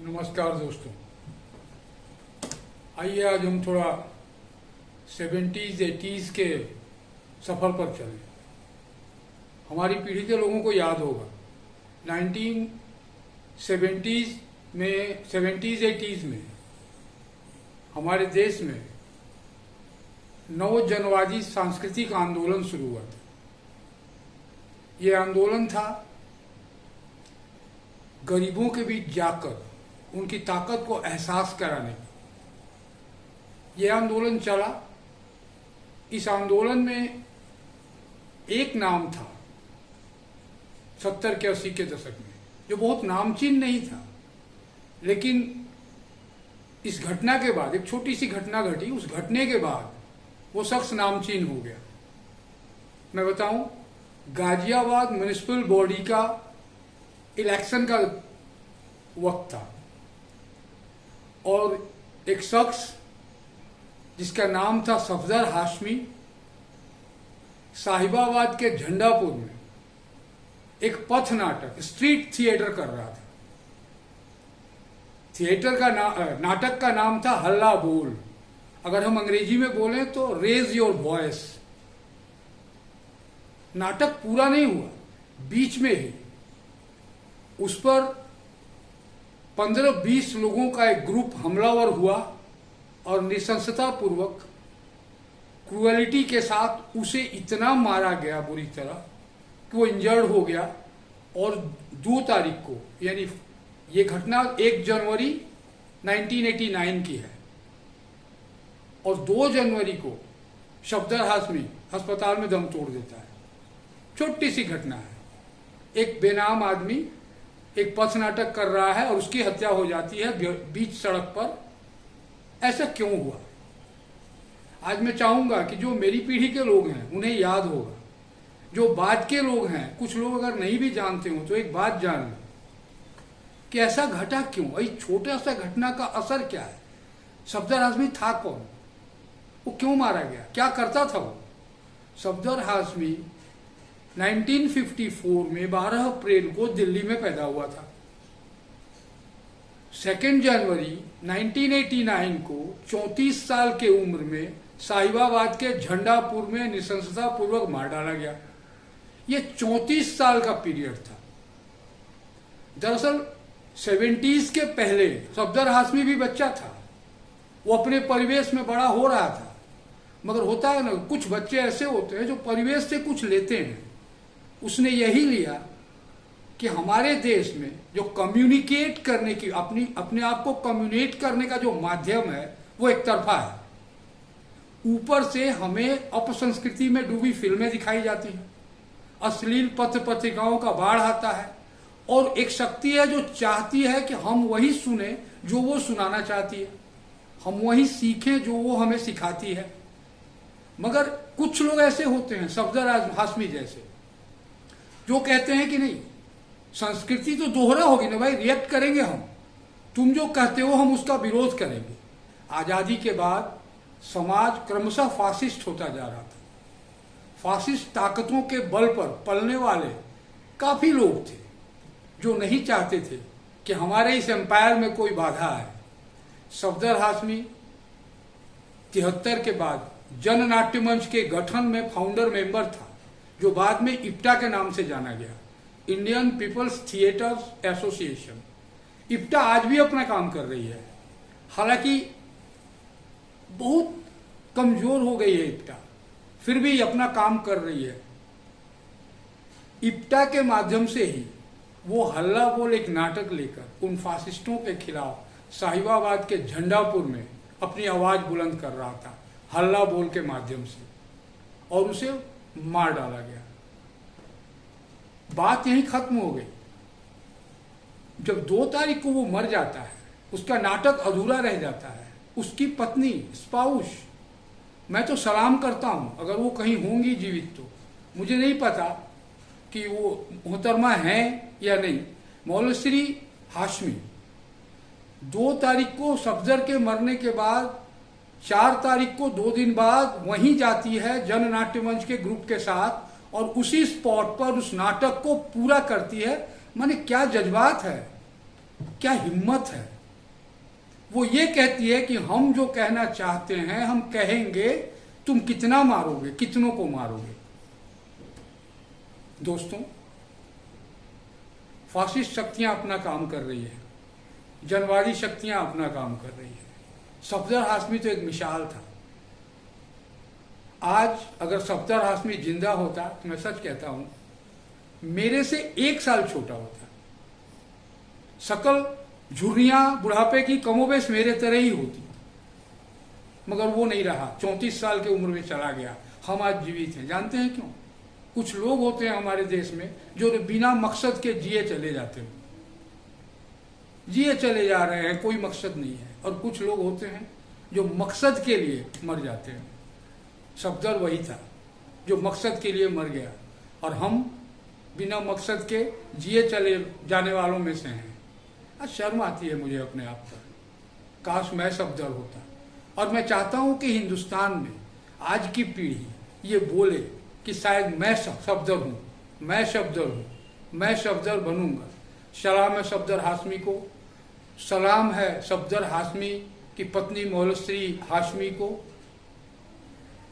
नमस्कार दोस्तों। आइए आज हम थोड़ा 70s 80s के सफ़र पर चलें। हमारी पीढ़ी के लोगों को याद होगा 1970s में 70s 80s में हमारे देश में नवजनवादी सांस्कृतिक आंदोलन शुरू हुआ था। ये आंदोलन था गरीबों के बीच जाकर उनकी ताकत को एहसास कराने का। यह आंदोलन चला। इस आंदोलन में एक नाम था 70 के 80 के दशक में, जो बहुत नामचीन नहीं था, लेकिन इस घटना के बाद एक छोटी सी घटना घटी। उस घटने के बाद वो शख्स नामचीन हो गया। मैं बताऊं, गाजियाबाद म्युनिसिपल बॉडी का इलेक्शन का वक्त था और एक शख्स जिसका नाम था सफदर हाशमी साहिबाबाद के झंडापुर में एक पथ नाटक, स्ट्रीट थिएटर कर रहा था। थिएटर का नाटक का नाम था हल्ला बोल। अगर हम अंग्रेजी में बोलें तो रेज योर वॉइस। नाटक पूरा नहीं हुआ, बीच में ही उस पर 15-20 लोगों का एक ग्रुप हमलावर हुआ और नृशंसता पूर्वक क्रूएलिटी के साथ उसे इतना मारा गया बुरी तरह कि वो इंजर्ड हो गया। और 2 तारीख को, यानी ये घटना 1 जनवरी 1989 की है, और 2 जनवरी को सफदर हाशमी अस्पताल में दम तोड़ देता है। छोटी सी घटना है। एक बेनाम आदमी एक पथ नाटक कर रहा है और उसकी हत्या हो जाती है बीच सड़क पर। ऐसा क्यों हुआ? आज मैं चाहूंगा कि जो मेरी पीढ़ी के लोग हैं उन्हें याद होगा, जो बाद के लोग हैं, कुछ लोग अगर नहीं भी जानते हो तो एक बात जान लो कि ऐसा घटा क्यों। इस छोटा सा घटना का असर क्या है? सफदर हाशमी था कौन? वो क्यों मारा गया? क्या करता था वो? सफदर हाशमी 1954 में 12 अप्रैल को दिल्ली में पैदा हुआ था। 2 जनवरी 1989 को 34 साल के उम्र में साहिबाबाद के झंडापुर में नृशंसता पूर्वक मार डाला गया। ये 34 साल का पीरियड था। दरअसल 70s के पहले सफदर हाशमी भी बच्चा था। वो अपने परिवेश में बड़ा हो रहा था। मगर होता है ना, कुछ बच्चे ऐसे होते हैं जो परिवेश से कुछ लेते हैं। उसने यही लिया कि हमारे देश में जो कम्युनिकेट करने की, अपने आप को कम्युनिकेट करने का जो माध्यम है वो एक तरफा है। ऊपर से हमें अपसंस्कृति में डूबी फिल्में दिखाई जाती हैं, अश्लील पत्र पत्रिकाओं का बाढ़ आता है, और एक शक्ति है जो चाहती है कि हम वही सुने जो वो सुनाना चाहती है, हम वही सीखें जो वो हमें सिखाती है। मगर कुछ लोग ऐसे होते हैं, सफदर हाशमी जैसे, जो कहते हैं कि नहीं, संस्कृति तो दोहरा होगी ना भाई, रिएक्ट करेंगे हम, तुम जो कहते हो हम उसका विरोध करेंगे। आजादी के बाद समाज क्रमशः फासिस्ट होता जा रहा था। फासिस्ट ताकतों के बल पर पलने वाले काफी लोग थे जो नहीं चाहते थे कि हमारे इस एम्पायर में कोई बाधा आए। सफदर हाशमी 73 के बाद जननाट्य मंच के गठन में फाउंडर मेंबर था, जो बाद में इप्टा के नाम से जाना गया, Indian people's theatres association. IPTA आज भी अपना काम कर रही है, हालांकि बहुत कमजोर हो गई है इप्टा, फिर भी अपना काम कर रही है। इप्टा के माध्यम से ही वो हल्ला बोल एक नाटक लेकर उन फासिस्टों के खिलाफ साहिबाबाद के झंडापुर में अपनी आवाज बुलंद कर रहा था, हल्ला बोल के माध्यम से, और उसे मार डाला गया। बात यहीं खत्म हो गई। जब 2 तारीख को वो मर जाता है, उसका नाटक अधूरा रह जाता है। उसकी पत्नी, स्पाउस, मैं तो सलाम करता हूं अगर वो कहीं होंगी जीवित तो। मुझे नहीं पता कि वो मोहतरमा हैं या नहीं। मौलश्री हाशमी 2 तारीख को सफदर के मरने के बाद 4 तारीख को 2 दिन बाद वहीं जाती है जननाट्य मंच के ग्रुप के साथ, और उसी स्पॉट पर उस नाटक को पूरा करती है। माने क्या जज्बात है, क्या हिम्मत है। वो ये कहती है कि हम जो कहना चाहते हैं हम कहेंगे, तुम कितना मारोगे, कितनों को मारोगे। दोस्तों, फासिस्ट शक्तियां अपना काम कर रही है, जनवादी शक्तियां अपना काम कर रही है। सफदर हाशमी तो एक मिसाल था। आज अगर सफदर हाशमी जिंदा होता तो मैं सच कहता हूं मेरे से 1 साल छोटा होता। शकल झुर्रियां बुढ़ापे की कमोबेश मेरे तरह ही होती, मगर वो नहीं रहा। 34 साल की उम्र में चला गया। हम आज जीवित हैं। जानते हैं क्यों? कुछ लोग होते हैं हमारे देश में जो बिना मकसद के जिए चले जाते हैं, जिए चले जा रहे हैं, कोई मकसद नहीं है। और कुछ लोग होते हैं जो मकसद के लिए मर जाते हैं। सफदर वही था जो मकसद के लिए मर गया, और हम बिना मकसद के जिए चले जाने वालों में से हैं। आज शर्म आती है मुझे अपने आप पर। काश मैं सफदर होता। और मैं चाहता हूं कि हिंदुस्तान में आज की पीढ़ी ये बोले कि शायद मैं सफदर हूं, मैं सफदर हूं, मैं सफदर बनूंगा। सलाम है सफदर हाशमी को, सलाम है सफदर हाशमी की पत्नी मौलश्री हाशमी को।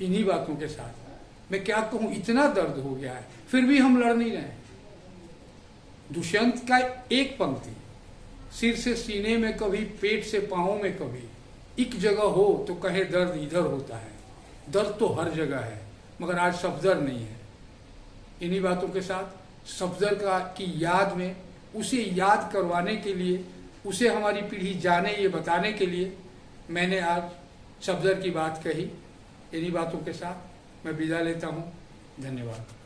इन्हीं बातों के साथ मैं क्या कहूं, इतना दर्द हो गया है, फिर भी हम लड़ नहीं रहे। दुष्यंत का एक पंक्ति, सिर से सीने में कभी, पेट से पांवों में कभी, एक जगह हो तो कहे दर्द इधर होता है। दर्द तो हर जगह है, मगर आज सफदर नहीं है। इन्हीं बातों के साथ सफदर की याद में, उसे याद करवाने के लिए, उसे हमारी पीढ़ी जाने ये बताने के लिए मैंने आज सफदर की बात कही। इन्हीं बातों के साथ मैं विदा लेता हूँ। धन्यवाद।